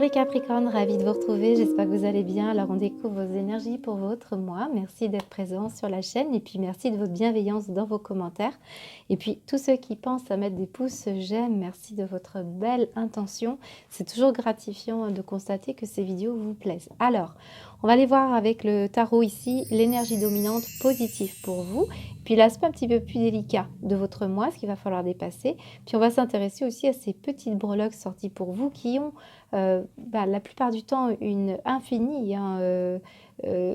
les Capricornes, ravie de vous retrouver, j'espère que vous allez bien. Alors on découvre vos énergies pour votre mois. Merci d'être présent sur la chaîne et puis merci de votre bienveillance dans vos commentaires. Et puis tous ceux qui pensent à mettre des pouces j'aime, merci de votre belle intention. C'est toujours gratifiant de constater que ces vidéos vous plaisent. Alors, on va aller voir avec le tarot ici l'énergie dominante positive pour vous. Puis l'aspect un petit peu plus délicat de votre mois, ce qu'il va falloir dépasser. Puis on va s'intéresser aussi à ces petites breloques sorties pour vous qui ont la plupart du temps une infinie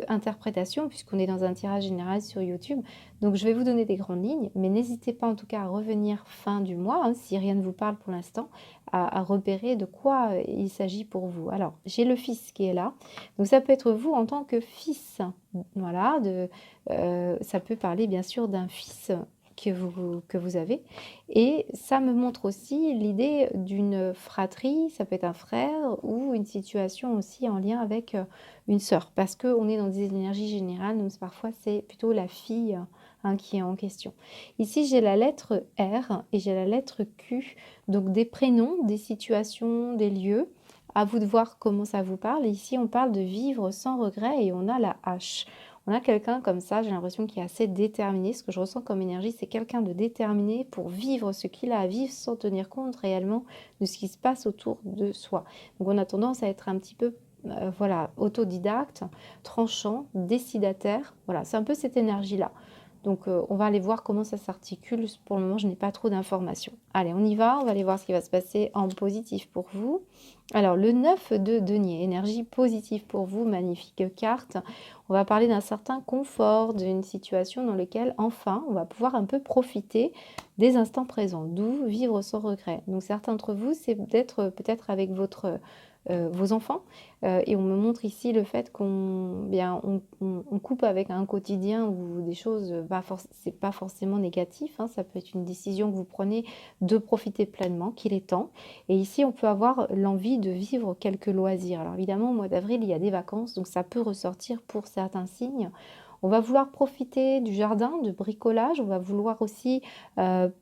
interprétation puisqu'on est dans un tirage général sur YouTube. Donc je vais vous donner des grandes lignes, mais n'hésitez pas en tout cas à revenir fin du mois, si rien ne vous parle pour l'instant, à repérer de quoi il s'agit pour vous. Alors j'ai le fils qui est là, donc ça peut être vous en tant que fils, voilà, ça peut parler bien sûr d'un fils que vous avez. Et ça me montre aussi l'idée d'une fratrie, ça peut être un frère ou une situation aussi en lien avec une sœur. Parce qu'on est dans des énergies générales, donc parfois c'est plutôt la fille qui est en question. Ici j'ai la lettre R et j'ai la lettre Q, donc des prénoms, des situations, des lieux. À vous de voir comment ça vous parle. Ici on parle de vivre sans regret et on a la H. On a quelqu'un comme ça, j'ai l'impression qu'il est assez déterminé. Ce que je ressens comme énergie, c'est quelqu'un de déterminé pour vivre ce qu'il a à vivre sans tenir compte réellement de ce qui se passe autour de soi. Donc on a tendance à être un petit peu voilà, autodidacte, tranchant, décidataire. Voilà, c'est un peu cette énergie-là. Donc on va aller voir comment ça s'articule. Pour le moment, je n'ai pas trop d'informations. Allez, on y va. On va aller voir ce qui va se passer en positif pour vous. Alors, le 9 de denier, énergie positive pour vous, magnifique carte. On va parler d'un certain confort, d'une situation dans laquelle, enfin, on va pouvoir un peu profiter des instants présents, d'où vivre sans regret. Donc, certains d'entre vous, c'est d'être peut-être avec vos enfants. Et on me montre ici le fait on coupe avec un quotidien ou des choses, c'est pas forcément négatif, ça peut être une décision que vous prenez de profiter pleinement, qu'il est temps. Et ici, on peut avoir l'envie de vivre quelques loisirs. Alors évidemment, au mois d'avril, il y a des vacances, donc ça peut ressortir pour certains signes. On va vouloir profiter du jardin, de bricolage. On va vouloir aussi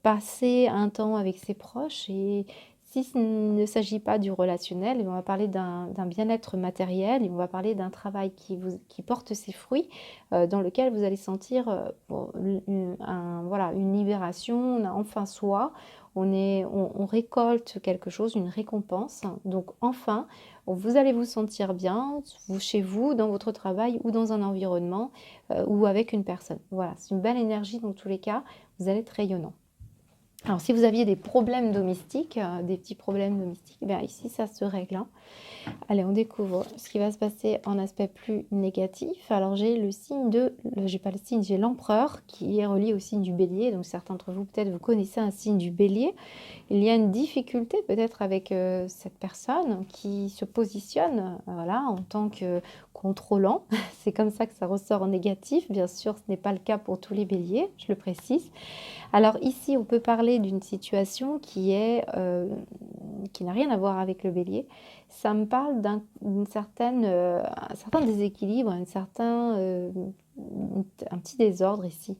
passer un temps avec ses proches. Et si il ne s'agit pas du relationnel, on va parler d'un bien-être matériel et on va parler d'un travail qui porte ses fruits, dans lequel vous allez sentir voilà, une libération, on a enfin soi. On récolte quelque chose, une récompense. Donc enfin, vous allez vous sentir bien, vous, chez vous, dans votre travail ou dans un environnement ou avec une personne. Voilà, c'est une belle énergie dans tous les cas, vous allez être rayonnant. Alors si vous aviez des problèmes domestiques, des petits problèmes domestiques, bien ici ça se règle. Allez, on découvre ce qui va se passer en aspect plus négatif. Alors j'ai le signe j'ai pas le signe, j'ai l'empereur qui est relié au signe du bélier. Donc certains d'entre vous, peut-être vous connaissez un signe du bélier. Il y a une difficulté peut-être avec cette personne qui se positionne voilà, en tant que contrôlant. C'est comme ça que ça ressort en négatif. Bien sûr, ce n'est pas le cas pour tous les béliers, je le précise. Alors ici, on peut parler d'une situation qui n'a rien à voir avec le bélier. Ça me parle un certain déséquilibre, un petit désordre ici.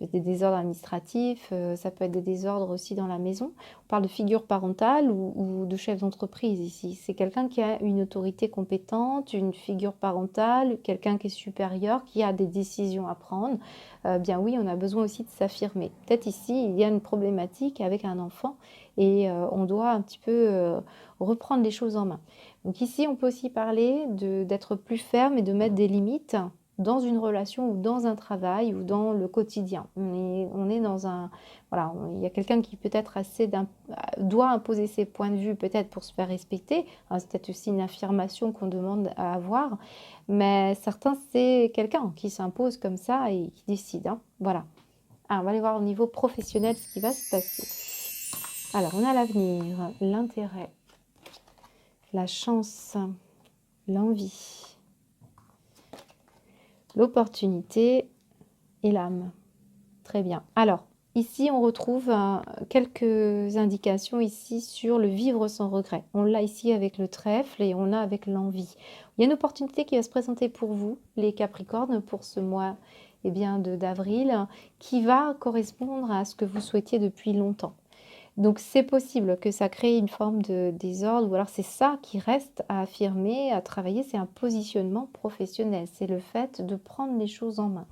Ça peut être des désordres administratifs, ça peut être des désordres aussi dans la maison. On parle de figure parentale ou de chef d'entreprise ici. C'est quelqu'un qui a une autorité compétente, une figure parentale, quelqu'un qui est supérieur, qui a des décisions à prendre. Bien oui, on a besoin aussi de s'affirmer. Peut-être ici, il y a une problématique avec un enfant et on doit un petit peu reprendre les choses en main. Donc ici, on peut aussi parler d'être plus ferme et de mettre des limites dans une relation ou dans un travail ou dans le quotidien. On est dans un... Voilà, il y a quelqu'un qui peut-être doit imposer ses points de vue peut-être pour se faire respecter. C'est peut-être aussi une affirmation qu'on demande à avoir. Mais certains, c'est quelqu'un qui s'impose comme ça et qui décide. Voilà. Alors, on va aller voir au niveau professionnel ce qui va se passer. Alors, on a l'avenir, l'intérêt, la chance, l'envie, l'opportunité et l'âme. Très bien. Alors, ici, on retrouve quelques indications ici sur le vivre sans regret. On l'a ici avec le trèfle et on l'a avec l'envie. Il y a une opportunité qui va se présenter pour vous, les Capricornes, pour ce mois d'avril, qui va correspondre à ce que vous souhaitiez depuis longtemps. Donc c'est possible que ça crée une forme de désordre ou alors c'est ça qui reste à affirmer, à travailler, c'est un positionnement professionnel. C'est le fait de prendre les choses en main.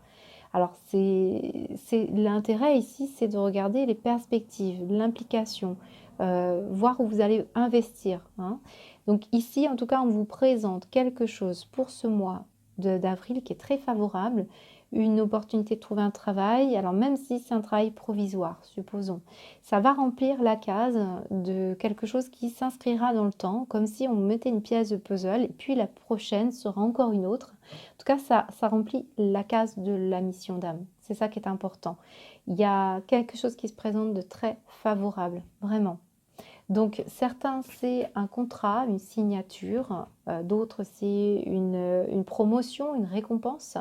Alors c'est l'intérêt ici, c'est de regarder les perspectives, l'implication, voir où vous allez investir, hein. Donc ici, en tout cas, on vous présente quelque chose pour ce mois d'avril qui est très favorable, une opportunité de trouver un travail. Alors même si c'est un travail provisoire, supposons, ça va remplir la case de quelque chose qui s'inscrira dans le temps, comme si on mettait une pièce de puzzle et puis la prochaine sera encore une autre. En tout cas, ça remplit la case de la mission d'âme. C'est ça qui est important. Il y a quelque chose qui se présente de très favorable, vraiment. Donc, certains, c'est un contrat, une signature. D'autres, c'est une promotion, une récompense.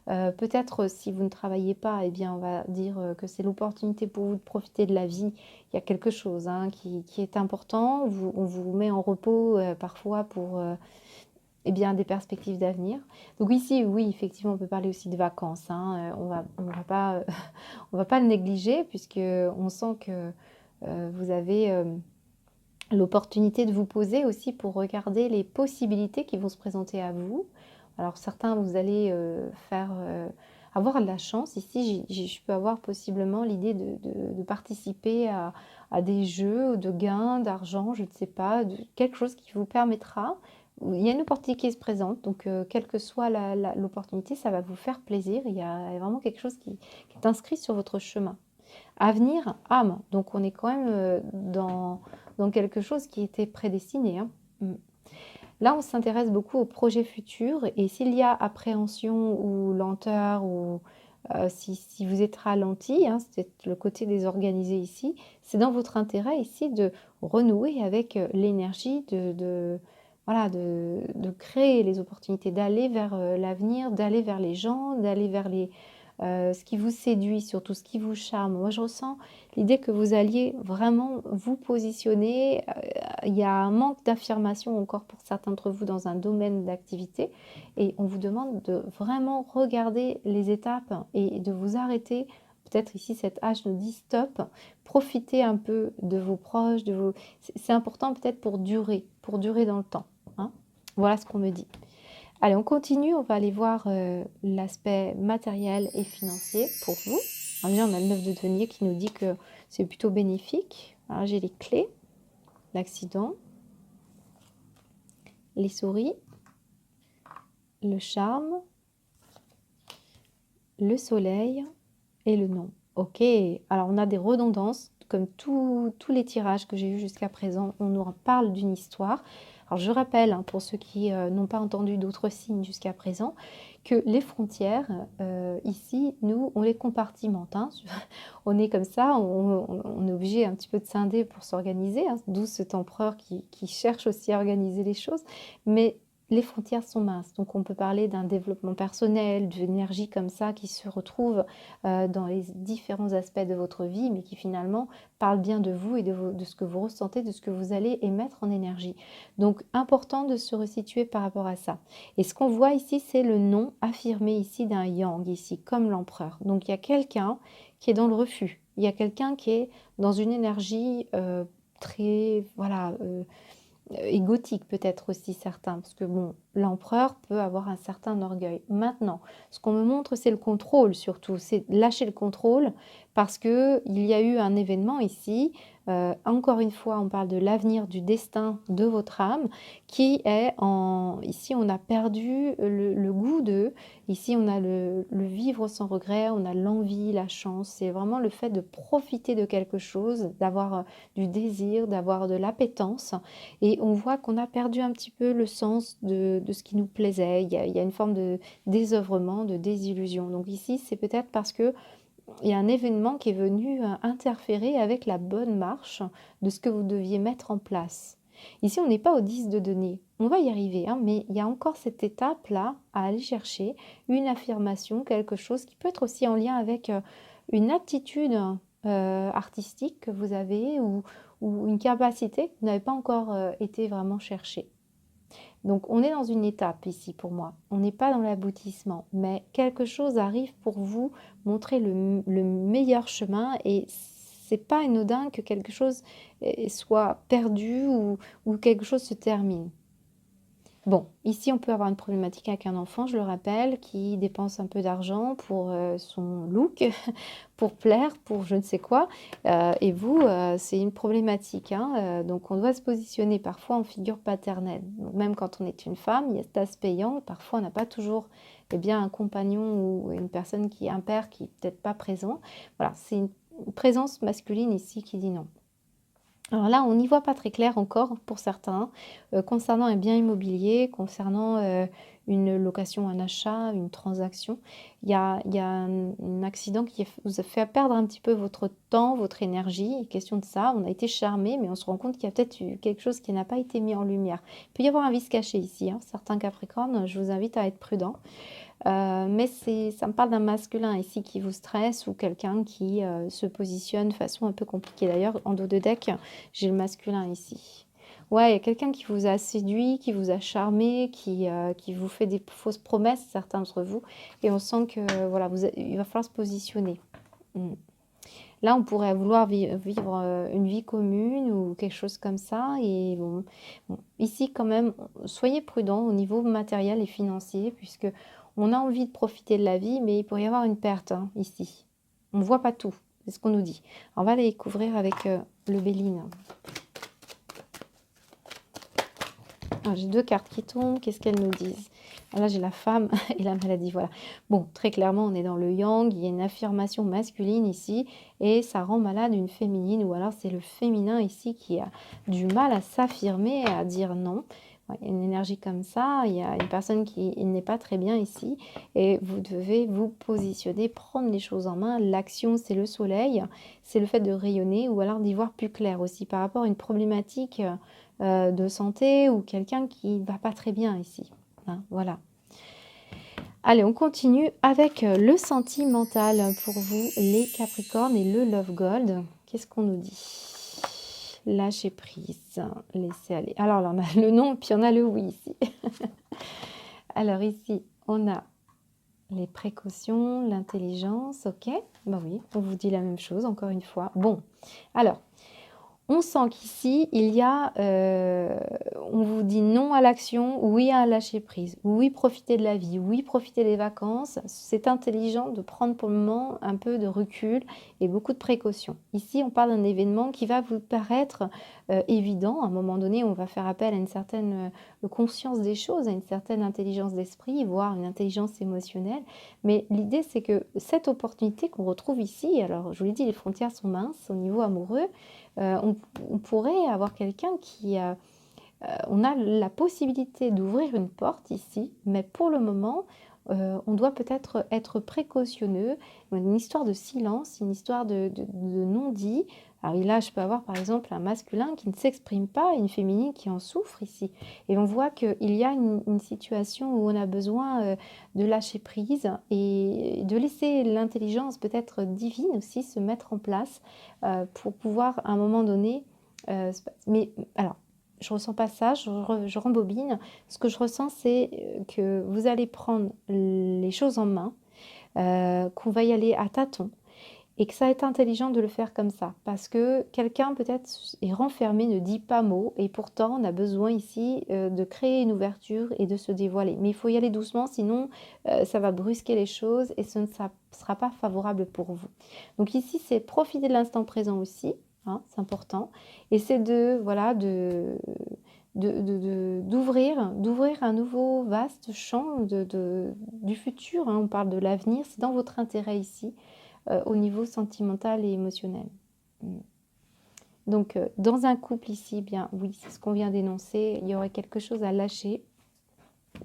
Peut-être si vous ne travaillez pas, eh bien, on va dire que c'est l'opportunité pour vous de profiter de la vie. Il y a quelque chose hein, qui est important. On vous met en repos parfois pour eh bien, des perspectives d'avenir. Donc ici, oui, effectivement, on peut parler aussi de vacances, hein. On va pas le négliger puisque on sent que vous avez l'opportunité de vous poser aussi pour regarder les possibilités qui vont se présenter à vous. Alors certains, vous allez avoir de la chance. Ici, je peux avoir possiblement l'idée de participer à des jeux de gains d'argent, je ne sais pas, quelque chose qui vous permettra. Il y a une opportunité qui se présente, donc quelle que soit l'opportunité, ça va vous faire plaisir. Il y a vraiment quelque chose qui est inscrit sur votre chemin. Avenir, âme. Donc on est quand même dans quelque chose qui était prédestiné, hein. Mm. Là, on s'intéresse beaucoup aux projets futurs et s'il y a appréhension ou lenteur ou si vous êtes ralenti, hein, c'est le côté désorganisé ici, c'est dans votre intérêt ici de renouer avec l'énergie voilà, de créer les opportunités, d'aller vers l'avenir, d'aller vers les gens, d'aller vers ce qui vous séduit, surtout ce qui vous charme. Moi, je ressens l'idée que vous alliez vraiment vous positionner. Il y a un manque d'affirmation encore pour certains d'entre vous dans un domaine d'activité et on vous demande de vraiment regarder les étapes et de vous arrêter. Peut-être ici, cette hache nous dit stop, profitez un peu de vos proches, de vos... C'est important peut-être pour durer dans le temps, hein. Voilà ce qu'on me dit. Allez, on continue, on va aller voir l'aspect matériel et financier pour vous. Alors déjà, on a le 9 de denier qui nous dit que c'est plutôt bénéfique. Alors, j'ai les clés, l'accident, les souris, le charme, le soleil et le nom. Ok, alors on a des redondances, comme tous les tirages que j'ai eus jusqu'à présent, on nous parle d'une histoire. Alors je rappelle, hein, pour ceux qui n'ont pas entendu d'autres signes jusqu'à présent, que les frontières, ici, nous, on les compartimente, hein. On est comme ça, on est obligé un petit peu de scinder pour s'organiser, hein, d'où cet empereur qui cherche aussi à organiser les choses. Mais les frontières sont minces, donc on peut parler d'un développement personnel, d'une énergie comme ça qui se retrouve dans les différents aspects de votre vie, mais qui finalement parle bien de vous et de ce que vous ressentez, de ce que vous allez émettre en énergie. Donc important de se resituer par rapport à ça. Et ce qu'on voit ici, c'est le nom affirmé ici d'un yang, ici, comme l'empereur. Donc il y a quelqu'un qui est dans le refus, il y a quelqu'un qui est dans une énergie très, voilà, égotique peut-être aussi certains, parce que bon, l'empereur peut avoir un certain orgueil. Maintenant, ce qu'on me montre, c'est le contrôle surtout, c'est lâcher le contrôle, parce que il y a eu un événement ici, encore une fois, on parle de l'avenir, du destin de votre âme, qui est en... Ici, on a perdu le goût de... Ici, on a le vivre sans regret, on a l'envie, la chance, c'est vraiment le fait de profiter de quelque chose, d'avoir du désir, d'avoir de l'appétence, et on voit qu'on a perdu un petit peu le sens de ce qui nous plaisait. Il y a une forme de désœuvrement, de désillusion. Donc ici, c'est peut-être parce que il y a un événement qui est venu interférer avec la bonne marche de ce que vous deviez mettre en place. Ici, on n'est pas au 10 de données. On va y arriver, hein, mais il y a encore cette étape-là à aller chercher, une affirmation, quelque chose qui peut être aussi en lien avec une aptitude artistique que vous avez ou une capacité qui n'avait pas encore été vraiment cherchée. Donc on est dans une étape ici pour moi. On n'est pas dans l'aboutissement, mais quelque chose arrive pour vous montrer le meilleur chemin et c'est pas anodin que quelque chose soit perdu ou quelque chose se termine. Bon, ici, on peut avoir une problématique avec un enfant, je le rappelle, qui dépense un peu d'argent pour son look, pour plaire, pour je ne sais quoi. Et vous, c'est une problématique, hein. Donc, on doit se positionner parfois en figure paternelle. Donc, même quand on est une femme, il y a cet aspect yang. Parfois, on n'a pas toujours bien, un compagnon ou une personne qui est un père qui n'est peut-être pas présent. Voilà, c'est une présence masculine ici qui dit non. Alors là, on n'y voit pas très clair encore pour certains, concernant un bien immobilier, concernant une location, un achat, une transaction. Il y a un accident qui vous a fait perdre un petit peu votre temps, votre énergie. Question de ça, on a été charmé, mais on se rend compte qu'il y a peut-être eu quelque chose qui n'a pas été mis en lumière. Il peut y avoir un vice caché ici, hein. Certains Capricornes, je vous invite à être prudent. Mais ça me parle d'un masculin ici qui vous stresse ou quelqu'un qui se positionne de façon un peu compliquée. D'ailleurs, en dos de deck, j'ai le masculin ici. Ouais, il y a quelqu'un qui vous a séduit, qui vous a charmé, qui vous fait des fausses promesses, certains d'entre vous. Et on sent que voilà, il va falloir se positionner. Mm. Là, on pourrait vouloir vivre une vie commune ou quelque chose comme ça. Et bon, ici, quand même, soyez prudent au niveau matériel et financier, puisque on a envie de profiter de la vie, mais il pourrait y avoir une perte, hein, ici. On ne voit pas tout, c'est ce qu'on nous dit. Alors, on va aller découvrir avec le Béline. J'ai deux cartes qui tombent, qu'est-ce qu'elles nous disent? Là, j'ai la femme et la maladie, voilà. Bon, très clairement, on est dans le yang, il y a une affirmation masculine ici, et ça rend malade une féminine, ou alors c'est le féminin ici qui a du mal à s'affirmer, à dire non. Ouais, il y a une énergie comme ça, il y a une personne qui n'est pas très bien ici, et vous devez vous positionner, prendre les choses en main. L'action, c'est le soleil, c'est le fait de rayonner, ou alors d'y voir plus clair aussi, par rapport à une problématique de santé, ou quelqu'un qui va pas très bien ici. Hein, voilà. Allez, on continue avec le sentimental pour vous, les Capricornes, et le Love Gold. Qu'est-ce qu'on nous dit? Lâcher prise, laisser aller. Alors là, on a le non, puis on a le oui ici. Alors ici, on a les précautions, l'intelligence, ok. Bah oui, on vous dit la même chose, encore une fois. Bon, alors, on sent qu'ici, il y a, on vous dit non à l'action, oui à lâcher prise, oui profiter de la vie, oui profiter des vacances. C'est intelligent de prendre pour le moment un peu de recul et beaucoup de précautions. Ici, on parle d'un événement qui va vous paraître évident. À un moment donné, on va faire appel à une certaine conscience des choses, à une certaine intelligence d'esprit, voire une intelligence émotionnelle. Mais l'idée, c'est que cette opportunité qu'on retrouve ici, alors je vous l'ai dit, les frontières sont minces au niveau amoureux. On pourrait avoir quelqu'un qui on a la possibilité d'ouvrir une porte ici, mais pour le moment, on doit peut-être être précautionneux. Une histoire de silence, une histoire de non-dit. Alors là, je peux avoir par exemple un masculin qui ne s'exprime pas et une féminine qui en souffre ici. Et on voit qu'il y a une situation où on a besoin de lâcher prise et de laisser l'intelligence peut-être divine aussi se mettre en place pour pouvoir à un moment donné... mais alors, je ressens pas ça, je rembobine. Ce que je ressens, c'est que vous allez prendre les choses en main, qu'on va y aller à tâtons et que ça va être intelligent de le faire comme ça. Parce que quelqu'un peut-être est renfermé, ne dit pas mot et pourtant on a besoin ici de créer une ouverture et de se dévoiler. Mais il faut y aller doucement, sinon ça va brusquer les choses et ce ne sera pas favorable pour vous. Donc ici, c'est profiter de l'instant présent aussi. Hein, c'est important, et c'est voilà, d'ouvrir un nouveau vaste champ du futur, hein. On parle de l'avenir, c'est dans votre intérêt ici, au niveau sentimental et émotionnel. Donc dans un couple ici, bien oui, c'est ce qu'on vient d'énoncer, il y aurait quelque chose à lâcher,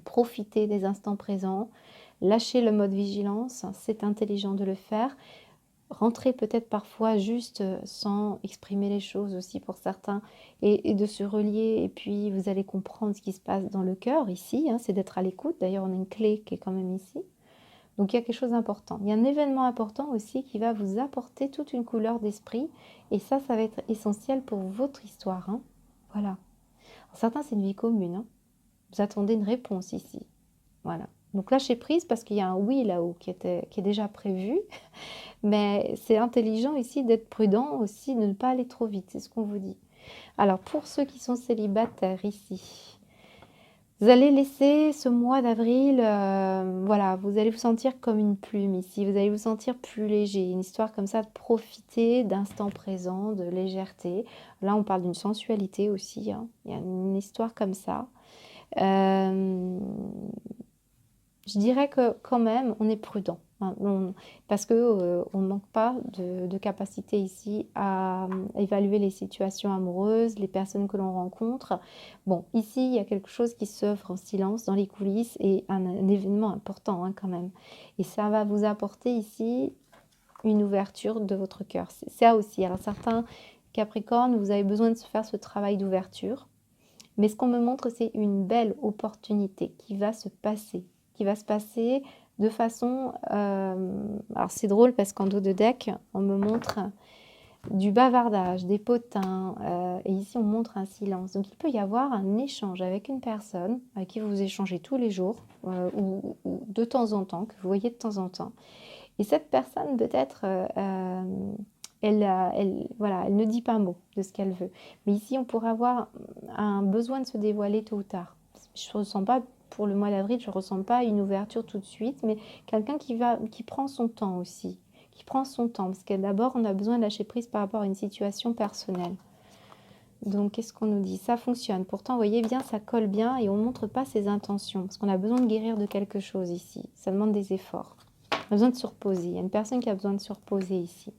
profiter des instants présents, lâcher le mode vigilance, c'est intelligent de le faire. Rentrer peut-être parfois juste sans exprimer les choses aussi pour certains et de se relier, et puis vous allez comprendre ce qui se passe dans le cœur ici, hein, c'est d'être à l'écoute. D'ailleurs, on a une clé qui est quand même ici. Donc il y a quelque chose d'important. Il y a un événement important aussi qui va vous apporter toute une couleur d'esprit et ça va être essentiel pour votre histoire. Hein. Voilà. Alors, certains, c'est une vie commune. Hein. Vous attendez une réponse ici. Voilà. Donc lâcher prise parce qu'il y a un oui là-haut qui est déjà prévu, mais c'est intelligent ici d'être prudent aussi, de ne pas aller trop vite, c'est ce qu'on vous dit. Alors pour ceux qui sont célibataires ici, vous allez laisser ce mois d'avril, voilà, vous allez vous sentir comme une plume ici, vous allez vous sentir plus léger, une histoire comme ça de profiter d'instant présent, de légèreté. Là, on parle d'une sensualité aussi, hein. Il y a une histoire comme ça. Je dirais que quand même, on est prudent, hein, parce que on ne manque pas de capacité ici à évaluer les situations amoureuses, les personnes que l'on rencontre. Bon, ici, il y a quelque chose qui s'œuvre en silence dans les coulisses et un événement important, hein, quand même. Et ça va vous apporter ici une ouverture de votre cœur. C'est ça aussi. Alors certains Capricornes, vous avez besoin de se faire ce travail d'ouverture. Mais ce qu'on me montre, c'est une belle opportunité qui va se passer, de façon... alors c'est drôle parce qu'en dos de deck, on me montre du bavardage, des potins, et ici on montre un silence. Donc il peut y avoir un échange avec une personne avec qui vous échangez tous les jours, ou de temps en temps, que vous voyez de temps en temps. Et cette personne peut-être... voilà, elle ne dit pas mot de ce qu'elle veut. Mais ici, on pourrait avoir un besoin de se dévoiler tôt ou tard. Je ne ressens pas, pour le mois d'avril, je ne ressens pas une ouverture tout de suite, mais quelqu'un qui prend son temps aussi, qui prend son temps, parce que d'abord, on a besoin de lâcher prise par rapport à une situation personnelle. Donc, qu'est-ce qu'on nous dit? Ça fonctionne. Pourtant, vous voyez bien, ça colle bien et on ne montre pas ses intentions, parce qu'on a besoin de guérir de quelque chose ici. Ça demande des efforts. On a besoin de se reposer. Il y a une personne qui a besoin de se reposer ici.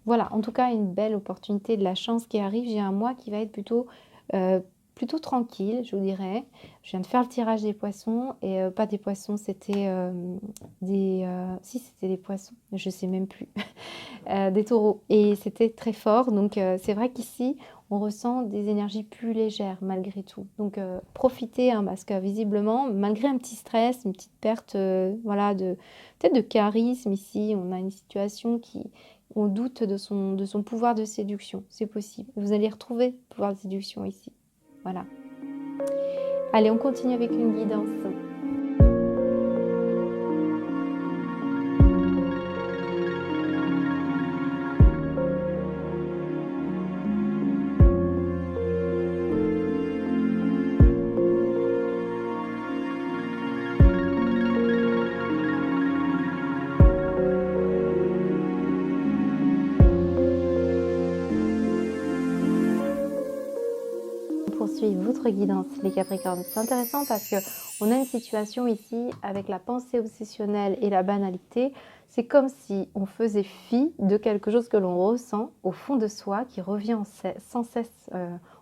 Voilà, en tout cas, une belle opportunité, de la chance qui arrive. J'ai un mois qui va être plutôt tranquille, je vous dirais. Je viens de faire le tirage des poissons, et pas des poissons, c'était si, c'était des poissons, je ne sais même plus, des taureaux. Et c'était très fort, donc c'est vrai qu'ici, on ressent des énergies plus légères malgré tout. Donc profitez, hein, parce que visiblement, malgré un petit stress, une petite perte voilà, peut-être de charisme ici, on a une situation on doute de son pouvoir de séduction. C'est possible. Vous allez retrouver le pouvoir de séduction ici. Voilà. Allez, on continue avec une guidance. Poursuivre votre guidance, les Capricornes. C'est intéressant parce que on a une situation ici avec la pensée obsessionnelle et la banalité. C'est comme si on faisait fi de quelque chose que l'on ressent au fond de soi, qui revient sans cesse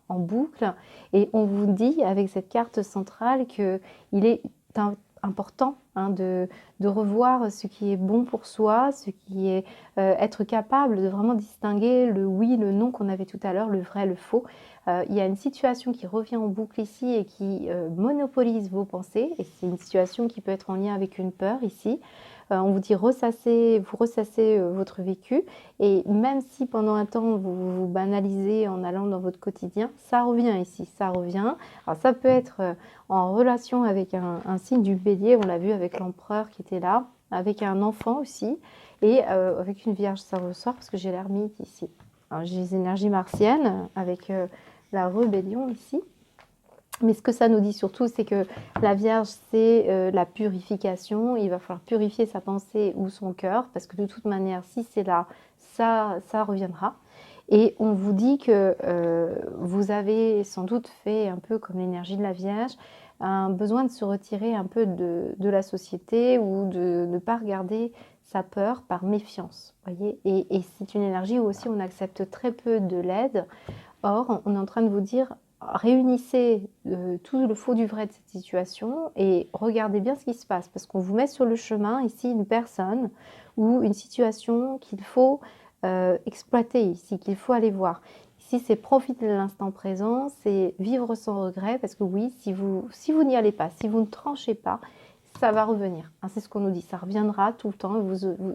en boucle. Et on vous dit avec cette carte centrale qu'il est important, hein, de revoir ce qui est bon pour soi, ce qui est être capable de vraiment distinguer le oui, le non qu'on avait tout à l'heure, le vrai, le faux. Il y a une situation qui revient en boucle ici et qui monopolise vos pensées. Et c'est une situation qui peut être en lien avec une peur ici. On vous dit vous ressassez votre vécu. Et même si pendant un temps vous vous banalisez en allant dans votre quotidien, ça revient ici, ça revient. Alors ça peut être en relation avec un signe du bélier, on l'a vu avec l'empereur qui était là, avec un enfant aussi, et avec une vierge, ça ressort parce que j'ai l'ermite ici. Alors j'ai les énergies martiennes avec la rébellion ici. Mais ce que ça nous dit surtout, c'est que la Vierge, c'est la purification. Il va falloir purifier sa pensée ou son cœur, parce que de toute manière, si c'est là, ça reviendra. Et on vous dit que vous avez sans doute fait un peu comme l'énergie de la Vierge, un besoin de se retirer un peu de la société ou de ne pas regarder sa peur par méfiance. Voyez, et c'est une énergie où aussi on accepte très peu de l'aide. Or, on est en train de vous dire, réunissez tout le faux du vrai de cette situation et regardez bien ce qui se passe, parce qu'on vous met sur le chemin ici une personne ou une situation qu'il faut exploiter ici, qu'il faut aller voir. Ici, c'est profiter de l'instant présent, c'est vivre sans regret, parce que oui, si vous n'y allez pas, si vous ne tranchez pas, ça va revenir. Hein, c'est ce qu'on nous dit, ça reviendra tout le temps.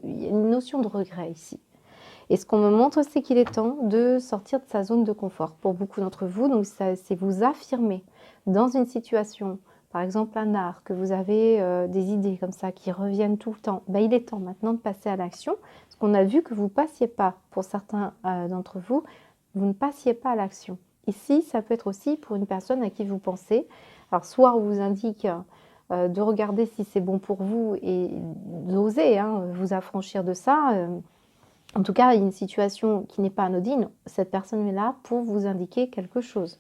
Il y a une notion de regret ici. Et ce qu'on me montre, c'est qu'il est temps de sortir de sa zone de confort pour beaucoup d'entre vous. Donc, c'est vous affirmer dans une situation par exemple un art, que vous avez des idées comme ça qui reviennent tout le temps, ben, il est temps maintenant de passer à l'action. Parce qu'on a vu que vous ne passiez pas, pour certains d'entre vous, vous ne passiez pas à l'action. Ici, ça peut être aussi pour une personne à qui vous pensez. Alors, soit on vous indique de regarder si c'est bon pour vous et d'oser vous affranchir de ça. En tout cas, une situation qui n'est pas anodine, cette personne est là pour vous indiquer quelque chose.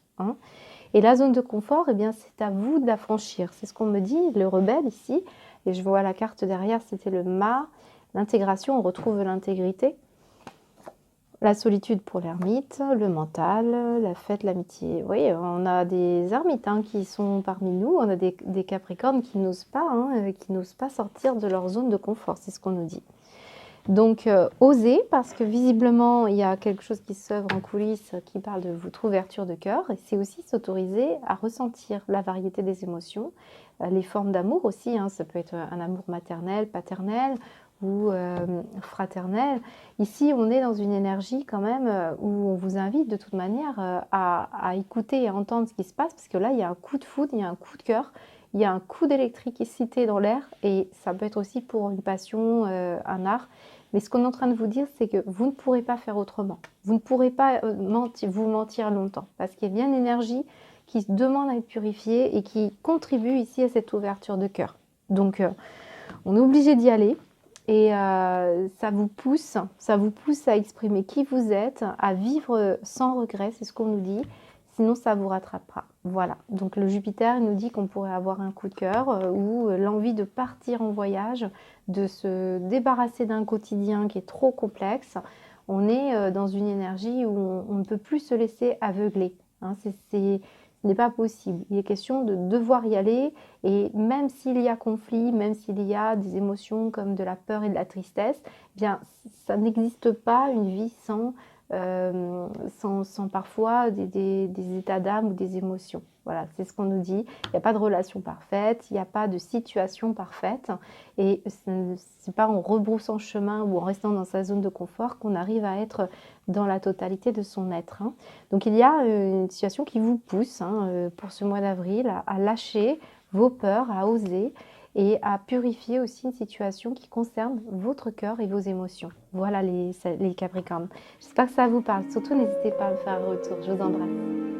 Et la zone de confort, eh bien, c'est à vous de la franchir. C'est ce qu'on me dit, le rebelle ici. Et je vois la carte derrière, c'était le mât. L'intégration, on retrouve l'intégrité. La solitude pour l'ermite, le mental, la fête, l'amitié. Oui, on a des ermites qui sont parmi nous. On a des capricornes qui n'osent pas sortir de leur zone de confort. C'est ce qu'on nous dit. Donc, osez, parce que visiblement, il y a quelque chose qui s'œuvre en coulisses qui parle de votre ouverture de cœur. Et c'est aussi s'autoriser à ressentir la variété des émotions, les formes d'amour aussi. Ça peut être un amour maternel, paternel ou fraternel. Ici, on est dans une énergie quand même où on vous invite de toute manière à écouter et à entendre ce qui se passe, parce que là, il y a un coup de foudre, il y a un coup de cœur. Il y a un coup d'électricité dans l'air et ça peut être aussi pour une passion, un art. Mais ce qu'on est en train de vous dire, c'est que vous ne pourrez pas faire autrement. Vous ne pourrez pas vous mentir longtemps parce qu'il y a bien une énergie qui se demande à être purifiée et qui contribue ici à cette ouverture de cœur. Donc, on est obligé d'y aller et ça vous pousse à exprimer qui vous êtes, à vivre sans regret, c'est ce qu'on nous dit. Sinon, ça vous rattrapera. Voilà. Donc, le Jupiter il nous dit qu'on pourrait avoir un coup de cœur ou l'envie de partir en voyage, de se débarrasser d'un quotidien qui est trop complexe. On est dans une énergie où on ne peut plus se laisser aveugler. Ce n'est pas possible. Il est question de devoir y aller et même s'il y a conflit, même s'il y a des émotions comme de la peur et de la tristesse, eh bien, ça n'existe pas une vie sans parfois des états d'âme ou des émotions. Voilà, c'est ce qu'on nous dit. Il n'y a pas de relation parfaite, il n'y a pas de situation parfaite. Et ce n'est pas en rebroussant chemin ou en restant dans sa zone de confort qu'on arrive à être dans la totalité de son être. Donc il y a une situation qui vous pousse pour ce mois d'avril à lâcher vos peurs, à oser et à purifier aussi une situation qui concerne votre cœur et vos émotions. Voilà les Capricornes. J'espère que ça vous parle. Surtout, n'hésitez pas à me faire un retour. Je vous embrasse.